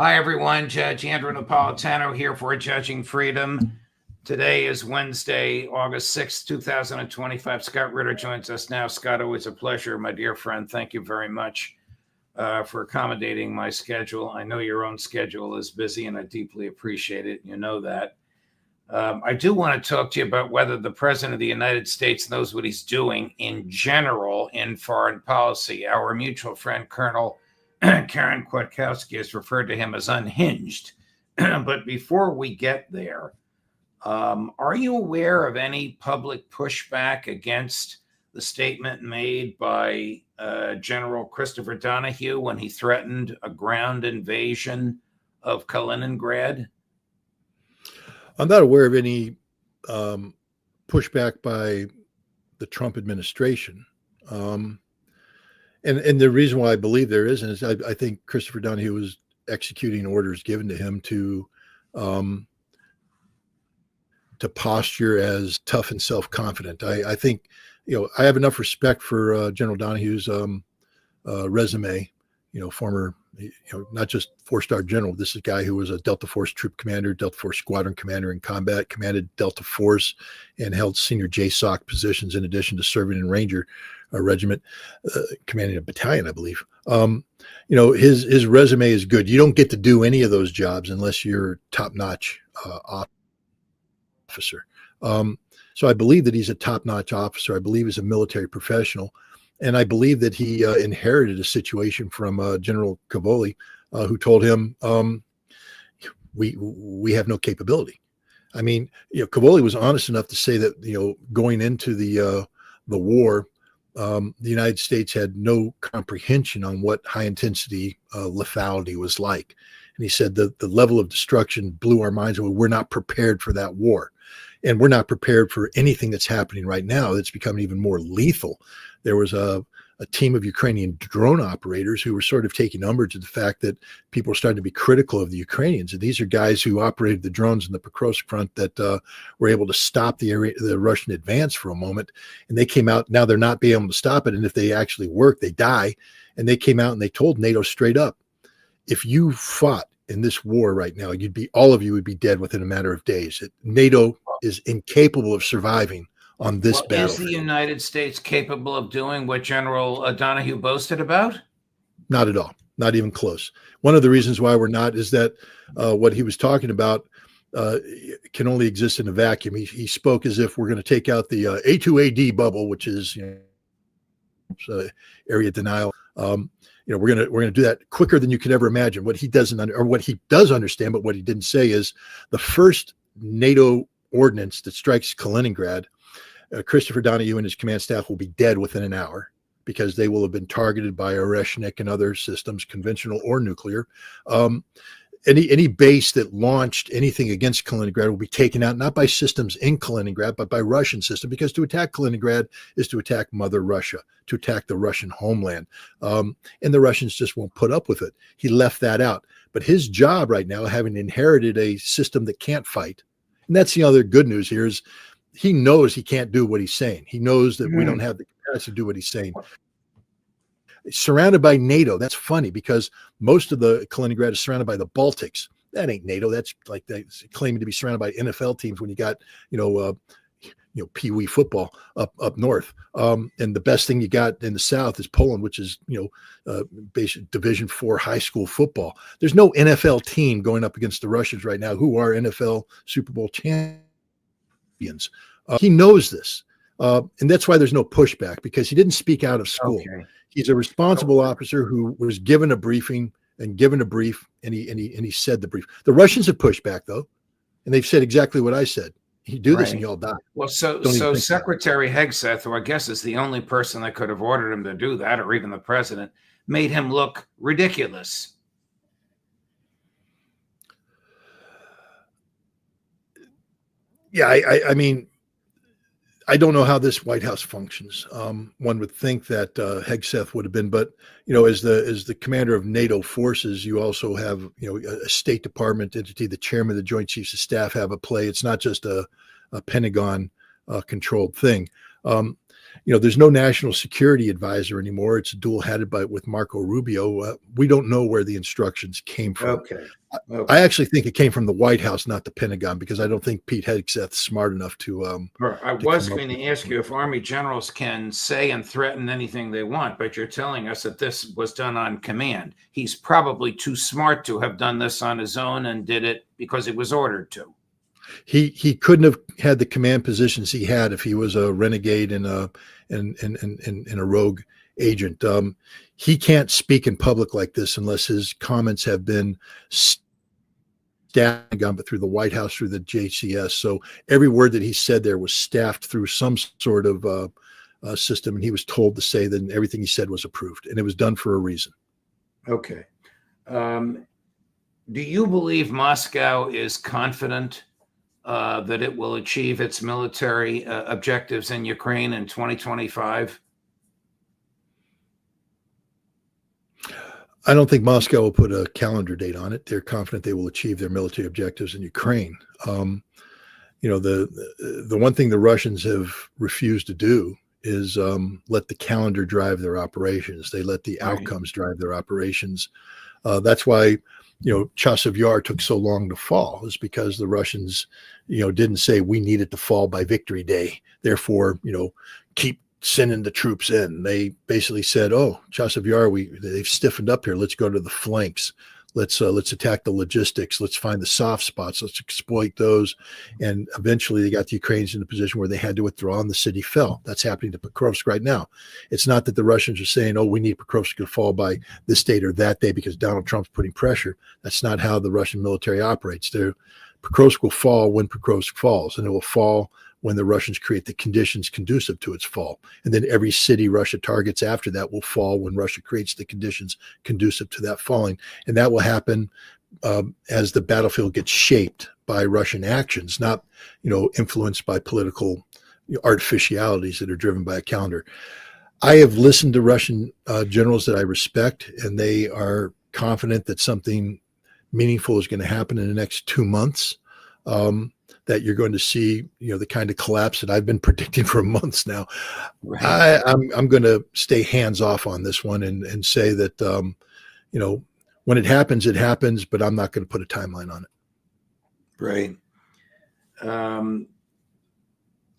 Hi, everyone. Judge Andrew Napolitano here for Judging Freedom. Today is Wednesday, August 6th, 2025. Scott Ritter joins us now. Scott, always a pleasure, my dear friend. Thank you very much for accommodating my schedule. I know your own schedule is busy, and I deeply appreciate it. You know that. I do want to talk to you about whether the President of the United States knows what he's doing in general in foreign policy. Our mutual friend, Colonel Karen Kwiatkowski, has referred to him as unhinged. But before we get there, are you aware of any public pushback against the statement made by General Christopher Donahue when he threatened a ground invasion of Kaliningrad? I'm not aware of any pushback by the Trump administration. And the reason why I believe there isn't is I think Christopher Donahue was executing orders given to him to posture as tough and self-confident. I think, I have enough respect for General Donahue's resume, former, not just four-star general. This is a guy who was a Delta Force troop commander, Delta Force squadron commander in combat, commanded Delta Force, and held senior JSOC positions in addition to serving in Ranger regiment, commanding a battalion, I believe. His resume is good. You don't get to do any of those jobs unless you're top-notch officer. So I believe that he's a top-notch officer. I believe he's a military professional. And I believe that he inherited a situation from General Cavoli, who told him, we have no capability. I mean, Cavoli was honest enough to say that, going into the war, the United States had no comprehension on what high-intensity lethality was like. And he said that the level of destruction blew our minds away. We're not prepared for that war. And we're not prepared for anything that's happening right now that's becoming even more lethal. There was a team of Ukrainian drone operators who were sort of taking umbrage at the fact that people were starting to be critical of the Ukrainians. And these are guys who operated the drones in the Pokrovsk front that were able to stop the Russian advance for a moment. And they came out, now they're not being able to stop it. And if they actually work, they die. And they came out and they told NATO straight up, if you fought in this war right now, all of you would be dead within a matter of days. NATO is incapable of surviving on this battlefield. Is the United States capable of doing what General Donahue boasted about? Not at all. Not even close. One of the reasons why we're not is that what he was talking about can only exist in a vacuum. He spoke as if we're going to take out the A2AD bubble, which is area denial. We're gonna do that quicker than you could ever imagine. What he doesn't or what he does understand, but what he didn't say is the first NATO ordnance that strikes Kaliningrad, Christopher Donahue and his command staff will be dead within an hour because they will have been targeted by Oreshnik and other systems, conventional or nuclear. Any base that launched anything against Kaliningrad will be taken out, not by systems in Kaliningrad, but by Russian systems, because to attack Kaliningrad is to attack Mother Russia, to attack the Russian homeland. And the Russians just won't put up with it. He left that out. But his job right now, having inherited a system that can't fight, and that's the other good news here, is he knows he can't do what he's saying. He knows that we don't have the capacity to do what he's saying. Surrounded by NATO. That's funny because most of the Kaliningrad is surrounded by the Baltics. That ain't NATO. That's like they claiming to be surrounded by NFL teams when you got, Pee Wee football up north. And the best thing you got in the south is Poland, which is, basic Division IV high school football. There's no NFL team going up against the Russians right now who are NFL Super Bowl champions. He knows this. And that's why there's no pushback, because he didn't speak out of school. Okay. He's a responsible officer who was given a briefing and given a brief, and he said the brief. The Russians have pushed back though, and they've said exactly what I said. You do this and you'll die. Well, so Secretary Hegseth, who I guess is the only person that could have ordered him to do that, or even the president, made him look ridiculous. Yeah, I mean, I don't know how this White House functions. One would think that Hegseth would have been, but as the commander of NATO forces, you also have a State Department entity. The chairman of the Joint Chiefs of Staff have a play. It's not just a Pentagon controlled thing. there's no national security advisor anymore. It's dual-headed with Marco Rubio. We don't know where the instructions came from. Okay. I actually think it came from the White House, not the Pentagon, because I don't think Pete Hegseth's smart enough to. I was going to ask you if Army generals can say and threaten anything they want, but you're telling us that this was done on command. He's probably too smart to have done this on his own and did it because he was ordered to. He couldn't have had the command positions he had if he was a renegade and a rogue agent. He can't speak in public like this unless his comments have been staffed but through the White House, through the JCS. So every word that he said there was staffed through some sort of system, and he was told to say that everything he said was approved, and it was done for a reason. Okay. Do you believe Moscow is confident that it will achieve its military objectives in Ukraine in 2025? I don't think Moscow will put a calendar date on it. They're confident they will achieve their military objectives in Ukraine. The one thing the Russians have refused to do is let the calendar drive their operations. They let the outcomes drive their operations. That's why, Chasiv Yar took so long to fall, is because the Russians, didn't say we need it to fall by Victory Day. Therefore, keep sending the troops in. They basically said, "Oh, Chasiv Yar, they've stiffened up here. Let's go to the flanks. Let's attack the logistics. Let's find the soft spots. Let's exploit those." And eventually, they got the Ukrainians in a position where they had to withdraw, and the city fell. That's happening to Pokrovsk right now. It's not that the Russians are saying, "Oh, we need Pokrovsk to fall by this date or that day because Donald Trump's putting pressure." That's not how the Russian military operates. Pokrovsk will fall when Pokrovsk falls, and it will fall when the Russians create the conditions conducive to its fall. And then every city Russia targets after that will fall when Russia creates the conditions conducive to that falling. And that will happen as the battlefield gets shaped by Russian actions, not, influenced by political artificialities that are driven by a calendar. I have listened to Russian generals that I respect, and they are confident that something meaningful is going to happen in the next 2 months. That you're going to see, the kind of collapse that I've been predicting for months now. Right. I'm going to stay hands off on this one and say that, when it happens, but I'm not going to put a timeline on it. Right.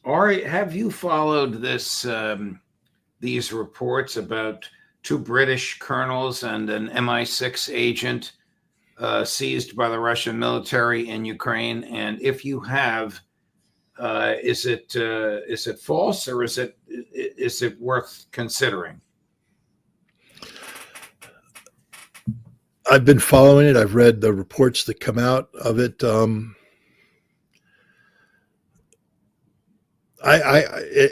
Ari, have you followed these reports about 2 British colonels and an MI6 agent seized by the Russian military in Ukraine? And if you have, is it false, or is it worth considering? I've been following it. I've read the reports that come out of it. I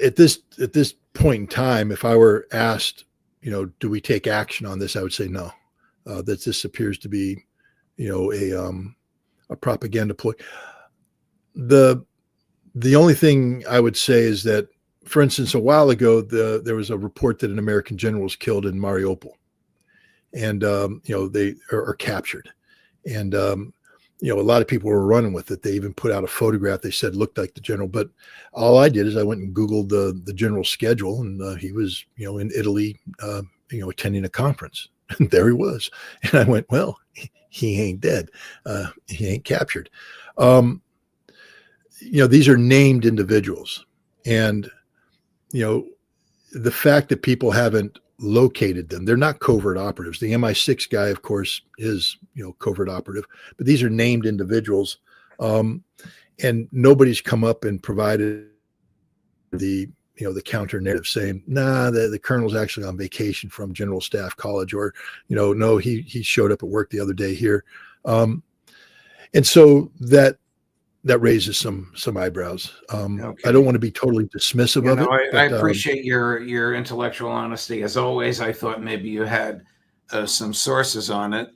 at this point in time, if I were asked, do we take action on this, I would say no. That this appears to be a propaganda ploy. The only thing I would say is that, for instance, a while ago, there was a report that an American general was killed in Mariupol, and they are captured, and a lot of people were running with it. They even put out a photograph they said looked like the general. But all I did is I went and Googled the general's schedule, and he was in Italy, attending a conference, and there he was. And I went, well, he ain't dead. He ain't captured. These are named individuals. And, the fact that people haven't located them, they're not covert operatives. The MI6 guy, of course, is, covert operative, but these are named individuals. And nobody's come up and provided the counter narrative saying, nah, the colonel's actually on vacation from General Staff College, or, no, he showed up at work the other day here. And so that raises some eyebrows. Okay. I don't want to be totally dismissive of it. I appreciate your intellectual honesty. As always, I thought maybe you had some sources on it,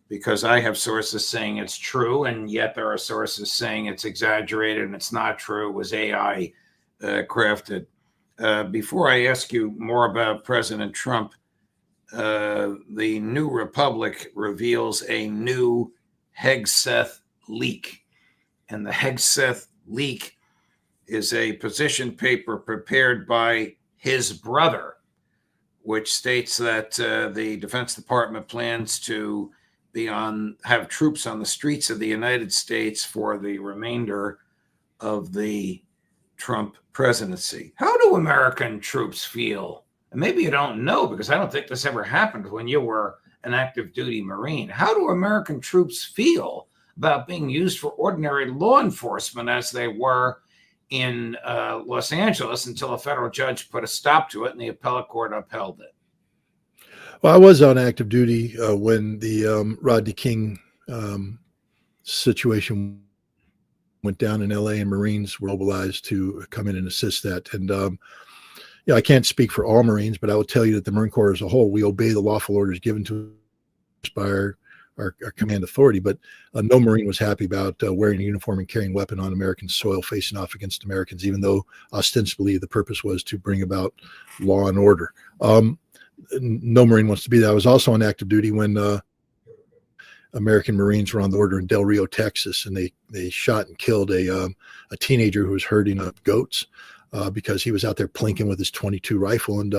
because I have sources saying it's true, and yet there are sources saying it's exaggerated and it's not true. It was AI crafted. Before I ask you more about President Trump, the New Republic reveals a new Hegseth leak. And the Hegseth leak is a position paper prepared by his brother, which states that the Defense Department plans to have troops on the streets of the United States for the remainder of the Trump presidency. How do American troops feel? And maybe you don't know, because I don't think this ever happened when you were an active duty Marine. How do American troops feel about being used for ordinary law enforcement, as they were in Los Angeles, until a federal judge put a stop to it and the appellate court upheld it? Well, I was on active duty when the Rodney King situation went down in LA, and Marines were mobilized to come in and assist that. And I can't speak for all Marines, but I will tell you that the Marine Corps as a whole, we obey the lawful orders given to us by our command authority. But no Marine was happy about wearing a uniform and carrying a weapon on American soil, facing off against Americans, even though ostensibly the purpose was to bring about law and order. No Marine wants to be that. I was also on active duty when American Marines were on the border in Del Rio, Texas, and they shot and killed a teenager who was herding up goats because he was out there plinking with his .22 rifle, and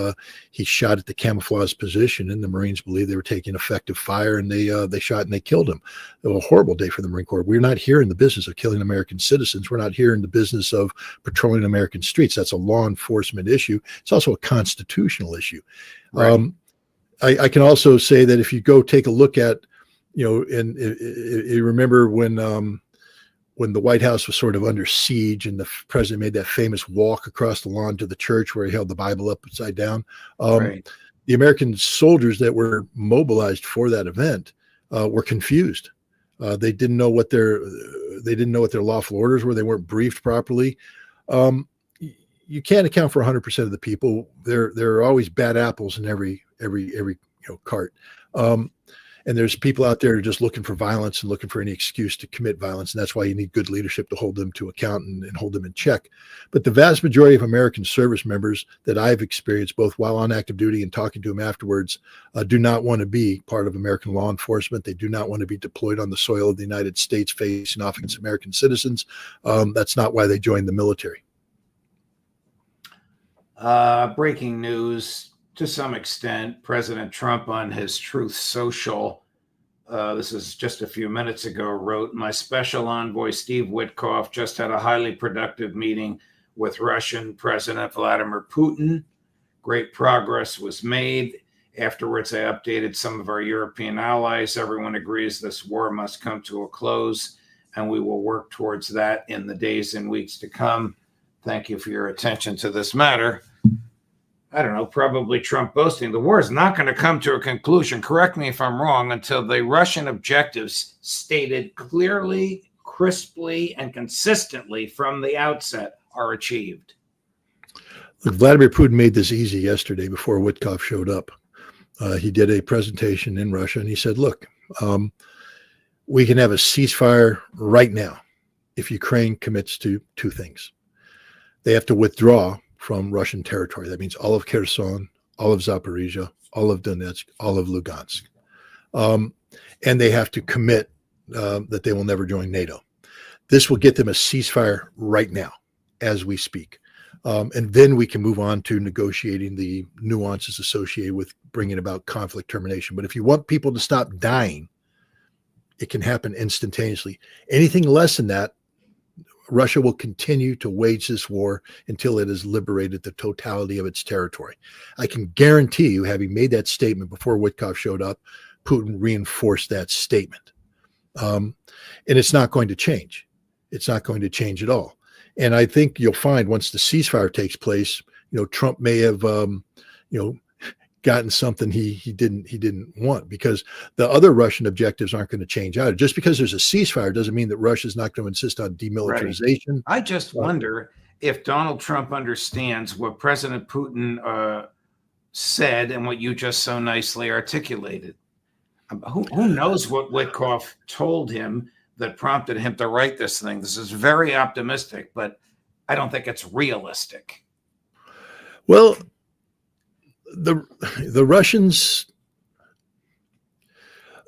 he shot at the camouflage position, and the Marines believed they were taking effective fire, and they shot and they killed him. It was a horrible day for the Marine Corps. We're not here in the business of killing American citizens. We're not here in the business of patrolling American streets. That's a law enforcement issue. It's also a constitutional issue. Right. I can also say that if you go take a look at, and you remember when the White House was sort of under siege and the president made that famous walk across the lawn to the church where he held the Bible upside down. Right. The American soldiers that were mobilized for that event were confused. They didn't know what their lawful orders were. They weren't briefed properly. You can't account for 100% of the people. There are always bad apples in every cart. And there's people out there just looking for violence and looking for any excuse to commit violence. And that's why you need good leadership to hold them to account and hold them in check. But the vast majority of American service members that I've experienced, both while on active duty and talking to them afterwards, do not want to be part of American law enforcement. They do not want to be deployed on the soil of the United States facing off against American citizens. That's not why they joined the military. Breaking news. To some extent, President Trump on his Truth Social, this is just a few minutes ago, wrote, "My special envoy, Steve Witkoff, just had a highly productive meeting with Russian President Vladimir Putin. Great progress was made. Afterwards, I updated some of our European allies. Everyone agrees this war must come to a close, and we will work towards that in the days and weeks to come. Thank you for your attention to this matter." I don't know, probably Trump boasting the war is not going to come to a conclusion, correct me if I'm wrong, until the Russian objectives stated clearly, crisply, and consistently from the outset are achieved. Look, Vladimir Putin made this easy yesterday before Witkoff showed up. He did a presentation in Russia, and he said, look, we can have a ceasefire right now if Ukraine commits to two things. They have to withdraw from Russian territory. That means all of Kherson, all of Zaporizhia, all of Donetsk, all of Lugansk. And they have to commit that they will never join NATO. This will get them a ceasefire right now as we speak. And then we can move on to negotiating the nuances associated with bringing about conflict termination. But if you want people to stop dying, it can happen instantaneously. Anything less than that, Russia will continue to wage this war until it has liberated the totality of its territory. I can guarantee you, having made that statement before Witkoff showed up, Putin reinforced that statement. And it's not going to change. It's not going to change at all. And I think you'll find once the ceasefire takes place, Trump may have, gotten something he didn't want, because the other Russian objectives aren't going to change either. Just because there's a ceasefire doesn't mean that Russia's not going to insist on demilitarization. Right. I just wonder if Donald Trump understands what President Putin said and what you just so nicely articulated. Who knows what Witkoff told him that prompted him to write this thing? This is very optimistic, but I don't think it's realistic. Well, the Russians,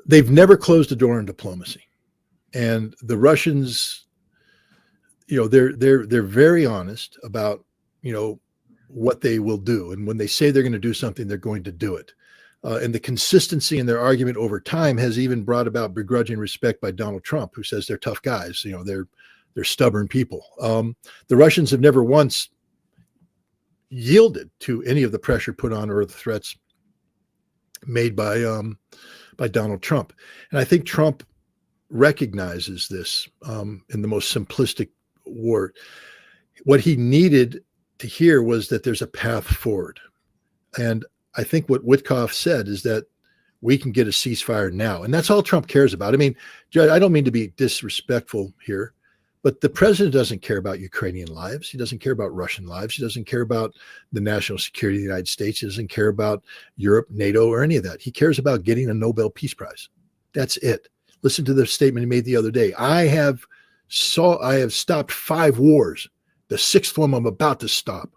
they've never closed the door on diplomacy, and the Russians, they're very honest about what they will do. And when they say they're going to do something, they're going to do it. And the consistency in their argument over time has even brought about begrudging respect by Donald Trump, who says they're tough guys. They're stubborn people. The Russians have never once yielded to any of the pressure put on or the threats made by Donald Trump. And I think Trump recognizes this in the most simplistic word. What he needed to hear was that there's a path forward. And I think what Witkoff said is that we can get a ceasefire now. And that's all Trump cares about. I mean, Judge, I don't mean to be disrespectful here, but the president doesn't care about Ukrainian lives. He doesn't care about Russian lives. He doesn't care about the national security of the United States. He doesn't care about Europe, NATO, or any of that. He cares about getting a Nobel Peace Prize. That's it. Listen to the statement he made the other day. I have stopped 5 wars. The 6th one I'm about to stop.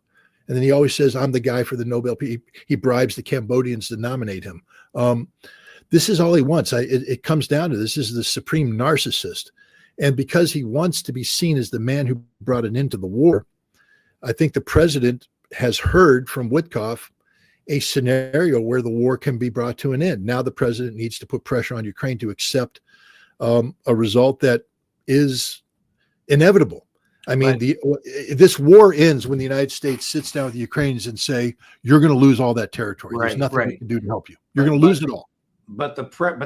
And then he always says, I'm the guy for the Nobel Peace. He bribes the Cambodians to nominate him. This is all he wants. It comes down to this is the supreme narcissist. And because he wants to be seen as the man who brought an end to the war, I think the president has heard from Witkoff a scenario where the war can be brought to an end. Now the president needs to put pressure on Ukraine to accept a result that is inevitable. I mean, this war ends when the United States sits down with the Ukrainians and say, you're going to lose all that territory. There's nothing we can do to help you. You're going to lose it all. But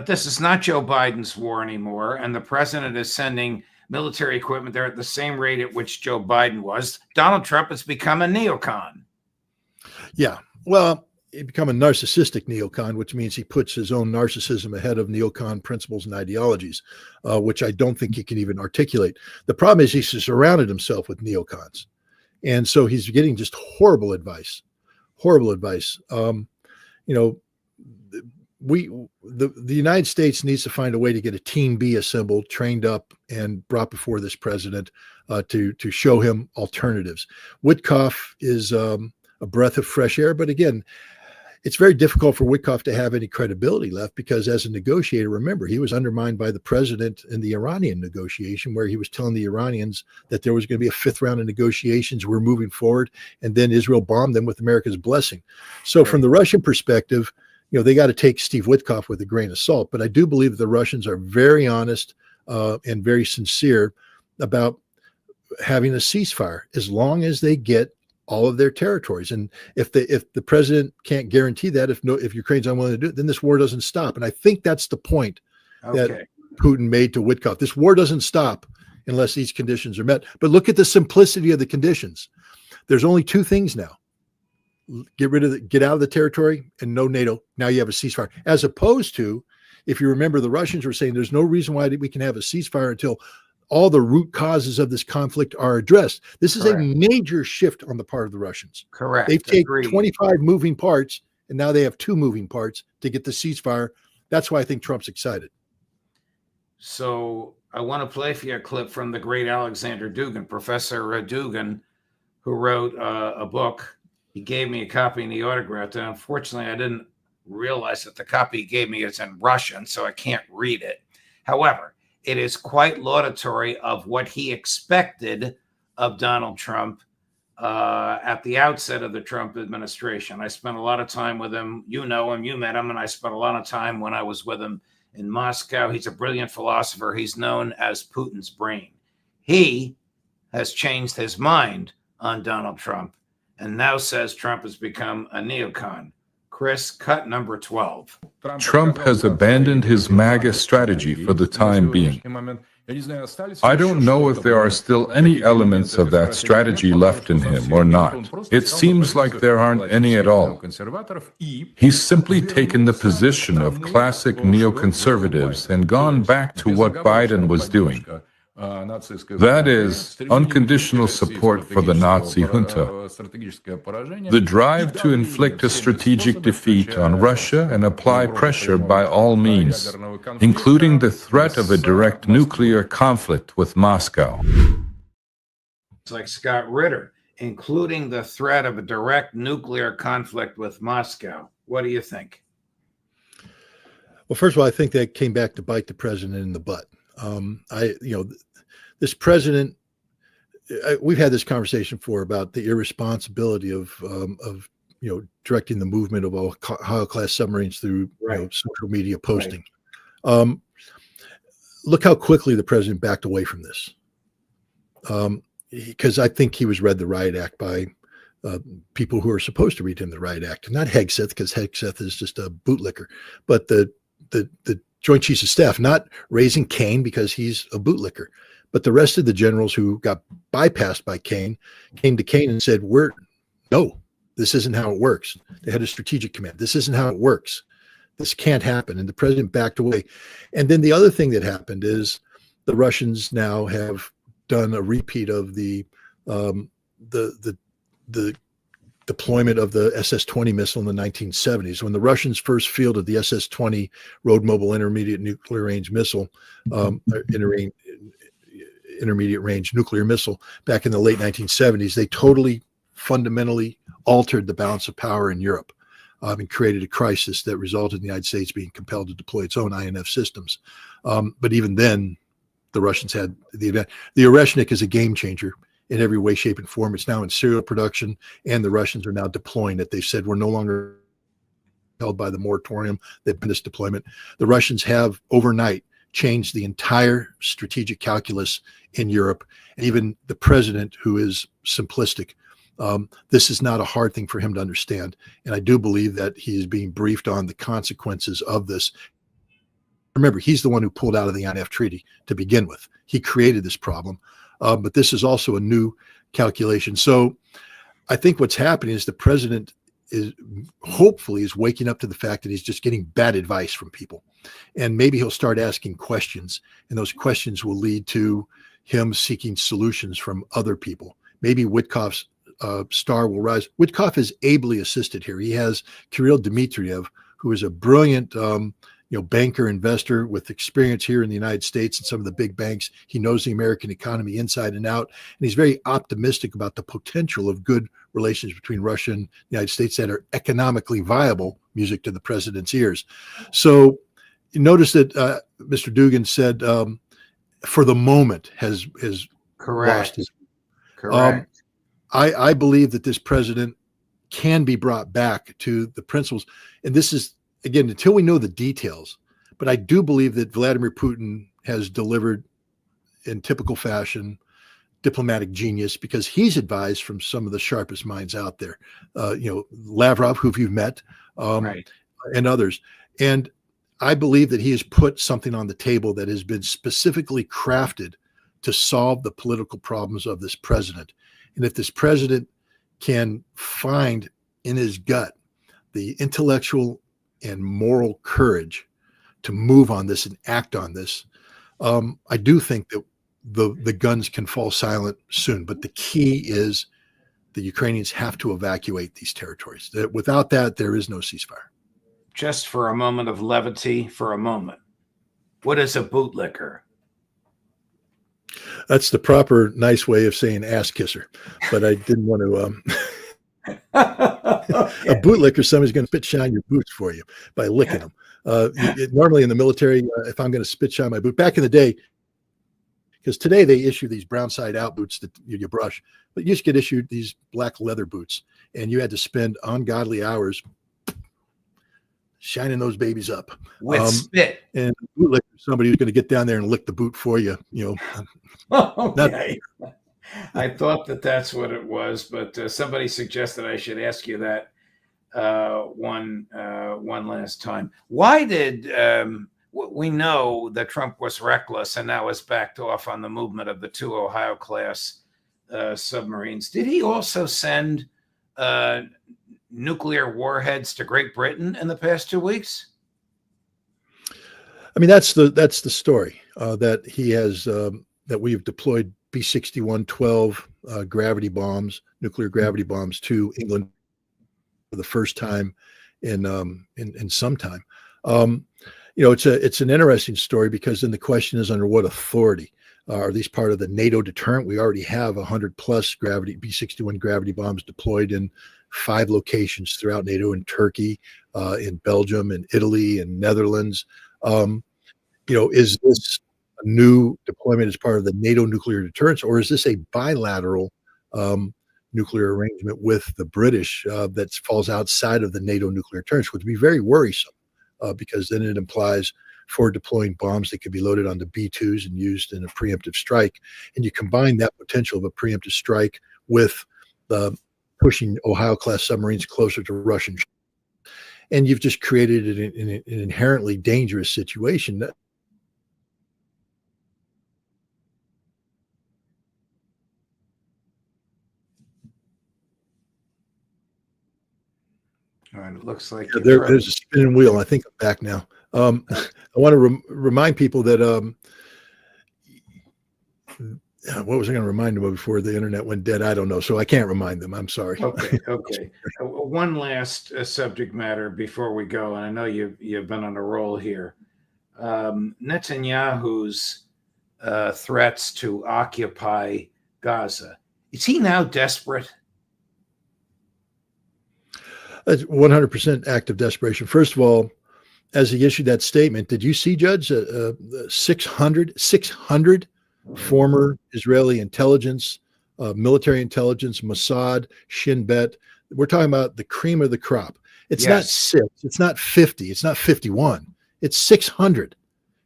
this is not Joe Biden's war anymore. And the president is sending military equipment there at the same rate at which Joe Biden was. Donald Trump has become a neocon. Yeah. Well, he become a narcissistic neocon, which means he puts his own narcissism ahead of neocon principles and ideologies, which I don't think he can even articulate. The problem is he's surrounded himself with neocons. And so he's getting just horrible advice. The United States needs to find a way to get a team B assembled, trained up, and brought before this president to show him alternatives. Witkoff is a breath of fresh air, but again, it's very difficult for Witkoff to have any credibility left because as a negotiator, remember, he was undermined by the president in the Iranian negotiation where he was telling the Iranians that there was going to be a 5th round of negotiations. We're moving forward. And then Israel bombed them with America's blessing. So from the Russian perspective, they got to take Steve Witkoff with a grain of salt. But I do believe that the Russians are very honest and very sincere about having a ceasefire as long as they get all of their territories. And if the president can't guarantee that, if Ukraine's unwilling to do it, then this war doesn't stop. And I think that's the point that Putin made to Witkoff. This war doesn't stop unless these conditions are met. But look at the simplicity of the conditions. There's only 2 things now. Get out of the territory and no NATO. Now you have a ceasefire. As opposed to, if you remember, the Russians were saying there's no reason why we can have a ceasefire until all the root causes of this conflict are addressed. This is a major shift on the part of the Russians. Correct. They've taken 25 moving parts, and now they have 2 moving parts to get the ceasefire. That's why I think Trump's excited. So I want to play for you a clip from the great Alexander Dugin, Professor Dugin, who wrote a book. He gave me a copy and he autographed it. Unfortunately, I didn't realize that the copy he gave me is in Russian, so I can't read it. However, it is quite laudatory of what he expected of Donald Trump at the outset of the Trump administration. I spent a lot of time with him. You know him, you met him, and I spent a lot of time when I was with him in Moscow. He's a brilliant philosopher. He's known as Putin's brain. He has changed his mind on Donald Trump and now says Trump has become a neocon. Chris, cut number 12. Trump has abandoned his MAGA strategy for the time being. I don't know if there are still any elements of that strategy left in him or not. It seems like there aren't any at all. He's simply taken the position of classic neoconservatives and gone back to what Biden was doing. That is, unconditional support for the Nazi junta, the drive to inflict a strategic defeat on Russia and apply pressure by all means, including the threat of a direct nuclear conflict with Moscow. It's like Scott Ritter, including the threat of a direct nuclear conflict with Moscow. What do you think? Well, first of all, I think that came back to bite the president in the butt. This president we've had this conversation before about the irresponsibility of directing the movement of Ohio class submarines through social media posting. Right. Look how quickly the president backed away from this, because I think he was read the Riot Act by people who are supposed to read him the Riot Act, not Hegseth, because Hegseth is just a bootlicker, but the Joint Chiefs of Staff, not raising Kane because he's a bootlicker, but the rest of the generals who got bypassed by Kane came to Kane and said, no, this isn't how it works. They had a strategic command. This isn't how it works. This can't happen. And the president backed away. And then the other thing that happened is the Russians now have done a repeat of the deployment of the SS-20 missile in the 1970s. When the Russians first fielded the SS-20 road mobile intermediate nuclear range missile, intermediate range nuclear missile back in the late 1970s, they totally fundamentally altered the balance of power in Europe and created a crisis that resulted in the United States being compelled to deploy its own INF systems. But even then, the Russians had the event. The Oreshnik is a game changer in every way, shape, and form. It's now in serial production, and the Russians are now deploying it. They said we're no longer held by the moratorium that been this deployment. The Russians have overnight changed the entire strategic calculus in Europe, and even the president, who is simplistic. This is not a hard thing for him to understand. And I do believe that he is being briefed on the consequences of this. Remember, he's the one who pulled out of the INF treaty to begin with. He created this problem. But this is also a new calculation. So I think what's happening is the president is hopefully waking up to the fact that he's just getting bad advice from people. And maybe he'll start asking questions, and those questions will lead to him seeking solutions from other people. Maybe Witkoff's star will rise. Witkoff is ably assisted here. He has Kirill Dmitriev, who is a brilliant banker, investor with experience here in the United States and some of the big banks. He knows the American economy inside and out, and he's very optimistic about the potential of good relations between Russia and the United States that are economically viable, music to the president's ears. So you notice that Mr. Dugan said, for the moment, has correct. Lost his. Correct. I believe that this president can be brought back to the principles, and this is, again, until we know the details, but I do believe that Vladimir Putin has delivered in typical fashion diplomatic genius, because he's advised from some of the sharpest minds out there, Lavrov, who you've met, and others. And I believe that he has put something on the table that has been specifically crafted to solve the political problems of this president. And if this president can find in his gut the intellectual and moral courage to move on this and act on this, I do think that the guns can fall silent soon. But the key is the Ukrainians have to evacuate these territories. Without that, there is no ceasefire. Just for a moment of levity, for a moment, what is a bootlicker? That's the proper nice way of saying ass kisser, but I didn't want to. A bootlicker, somebody's going to spit shine your boots for you by licking them. Normally in the military, if I'm going to spit shine my boot, back in the day, because today they issue these brown side out boots that you brush, but you used to get issued these black leather boots, and you had to spend ungodly hours shining those babies up with spit. And bootlicker, somebody who's going to get down there and lick the boot for you. Okay. I thought that's what it was, but somebody suggested I should ask you that one last time. Why did we know that Trump was reckless and now has backed off on the movement of the 2 Ohio class submarines? Did he also send nuclear warheads to Great Britain in the past 2 weeks? I mean, that's the story that he has, that we've deployed B-61-12 gravity bombs, nuclear gravity bombs to England for the first time in some time. It's an interesting story, because then the question is, under what authority? Are these part of the NATO deterrent? We already have 100+ gravity B-61 gravity bombs deployed in 5 locations throughout NATO, in Turkey, in Belgium, in Italy, and Netherlands. Is this new deployment as part of the NATO nuclear deterrence, or is this a bilateral nuclear arrangement with the British that falls outside of the NATO nuclear deterrence, which would be very worrisome because then it implies for deploying bombs that could be loaded onto B-2s and used in a preemptive strike. And you combine that potential of a preemptive strike with pushing Ohio-class submarines closer to Russian, and you've just created an inherently dangerous situation. All right, it looks like There's a spinning wheel. I think I'm back now. I want to remind people that what was I going to remind them of before the internet went dead? I don't know, so I can't remind them. I'm sorry. Okay. One last subject matter before we go, and I know you've been on a roll here. Netanyahu's threats to occupy Gaza. Is he now desperate? That's 100% act of desperation. First of all, as he issued that statement, did you see, Judge, 600 former Israeli intelligence, military intelligence, Mossad, Shin Bet? We're talking about the cream of the crop. It's not 6, it's not 50, it's not 51. It's 600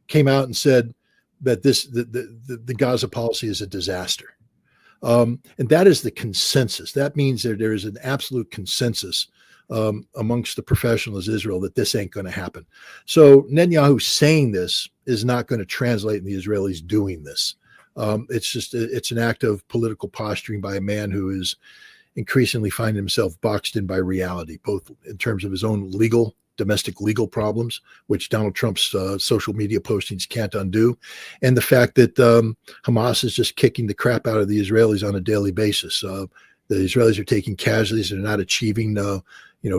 came out and said that the Gaza policy is a disaster. And that is the consensus. That means that there is an absolute consensus amongst the professionals of Israel that this ain't going to happen. So Netanyahu saying this is not going to translate in the Israelis doing this. It's an act of political posturing by a man who is increasingly finding himself boxed in by reality, both in terms of his own domestic legal problems, which Donald Trump's social media postings can't undo, and the fact that Hamas is just kicking the crap out of the Israelis on a daily basis. The Israelis are taking casualties and are not achieving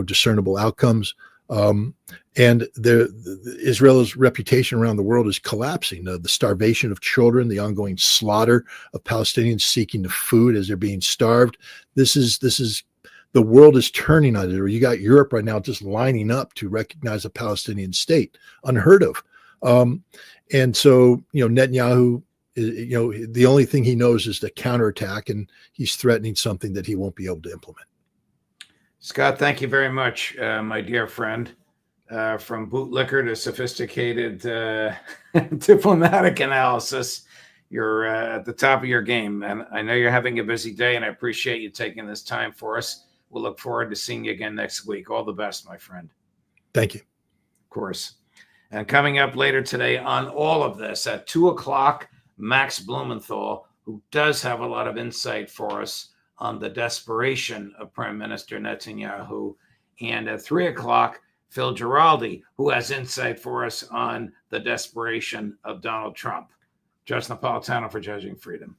discernible outcomes. And Israel's reputation around the world is collapsing. The starvation of children, the ongoing slaughter of Palestinians seeking the food as they're being starved. This is the world is turning on it. Or you got Europe right now just lining up to recognize a Palestinian state, unheard of. And so Netanyahu, the only thing he knows is the counterattack, and he's threatening something that he won't be able to implement. Scott, thank you very much, my dear friend. From bootlicker to sophisticated diplomatic analysis, you're at the top of your game. And I know you're having a busy day, and I appreciate you taking this time for us. We'll look forward to seeing you again next week. All the best, my friend. Thank you. Of course. And coming up later today on all of this at 2 o'clock, Max Blumenthal, who does have a lot of insight for us on the desperation of Prime Minister Netanyahu. And at 3 o'clock, Phil Giraldi, who has insight for us on the desperation of Donald Trump. Judge Napolitano for Judging Freedom.